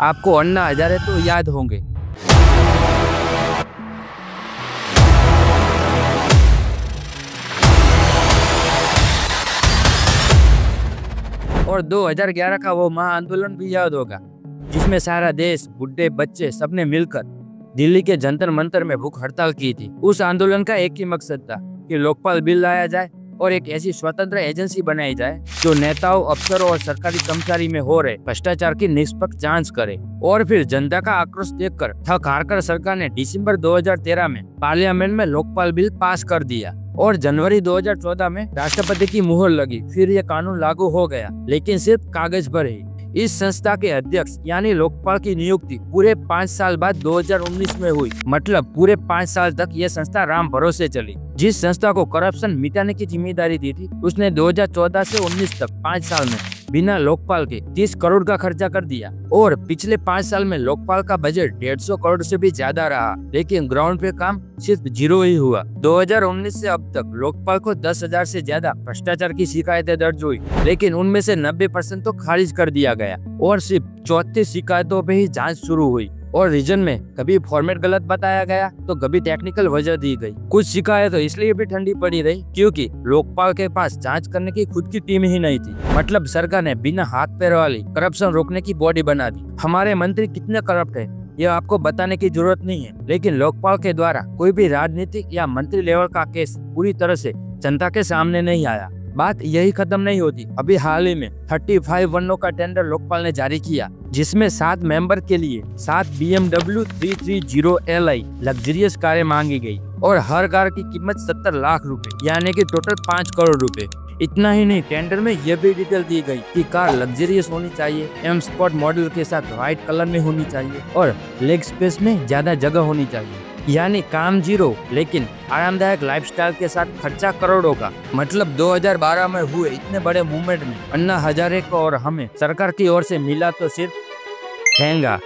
आपको अन्ना हजारे तो याद होंगे। और 2011 का वो महा आंदोलन भी याद होगा, जिसमें सारा देश, बुढ़े बच्चे सबने मिलकर दिल्ली के जंतर मंतर में भूख हड़ताल की थी। उस आंदोलन का एक ही मकसद था कि लोकपाल बिल लाया जाए और एक ऐसी स्वतंत्र एजेंसी बनाई जाए जो नेताओं, अफसरों और सरकारी कर्मचारी में हो रहे भ्रष्टाचार की निष्पक्ष जांच करे। और फिर जनता का आक्रोश देखकर थक हारकर सरकार ने दिसंबर 2013 में पार्लियामेंट में लोकपाल बिल पास कर दिया और जनवरी 2014 में राष्ट्रपति की मुहर लगी। फिर यह कानून लागू हो गया, लेकिन सिर्फ कागज पर ही। इस संस्था के अध्यक्ष यानी लोकपाल की नियुक्ति पूरे 5 साल बाद 2019 में हुई। मतलब पूरे 5 साल तक यह संस्था राम भरोसे चली। जिस संस्था को करप्शन मिटाने की जिम्मेदारी दी थी, उसने 2014 से 19 तक 5 साल में बिना लोकपाल के 30 करोड़ का खर्चा कर दिया। और पिछले 5 साल में लोकपाल का बजट 150 करोड़ से भी ज्यादा रहा, लेकिन ग्राउंड पे काम सिर्फ 0 ही हुआ। 2019 से अब तक लोकपाल को 10,000 से ज्यादा भ्रष्टाचार की शिकायतें दर्ज हुई, लेकिन उनमें से 90% तो खारिज कर दिया गया और सिर्फ 34 शिकायतों पे ही जांच शुरू हुई। और रीजन में कभी फॉर्मेट गलत बताया गया तो कभी टेक्निकल वजह दी गई। कुछ शिकायत इसलिए भी ठंडी पड़ी रही क्योंकि लोकपाल के पास जांच करने की खुद की टीम ही नहीं थी। मतलब सरकार ने बिना हाथ पैर वाली करप्शन रोकने की बॉडी बना दी। हमारे मंत्री कितने करप्ट है यह आपको बताने की जरूरत नहीं है, लेकिन लोकपाल के द्वारा कोई भी राजनीतिक या मंत्री लेवल का केस पूरी तरह से जनता के सामने नहीं आया। बात यही खत्म नहीं होती। अभी हाल ही में 35 वनों का टेंडर लोकपाल ने जारी किया, जिसमें 7 मेंबर के लिए 7 BMW 330 Li लग्जरियस कारें मांगी गई और हर कार की कीमत 70 लाख रुपए, यानी कि टोटल 5 करोड़ रुपए। इतना ही नहीं, टेंडर में यह भी डिटेल दी गई कि कार लग्जरियस होनी चाहिए, एम स्पॉट मॉडल के साथ व्हाइट कलर में होनी चाहिए और लेग स्पेस में ज्यादा जगह होनी चाहिए। यानी काम 0, लेकिन आरामदायक लाइफस्टाइल के साथ खर्चा करोड़ों का। मतलब 2012 में हुए इतने बड़े मूवमेंट में अन्ना हजारे को और हमें सरकार की ओर से मिला तो सिर्फ ठेंगा।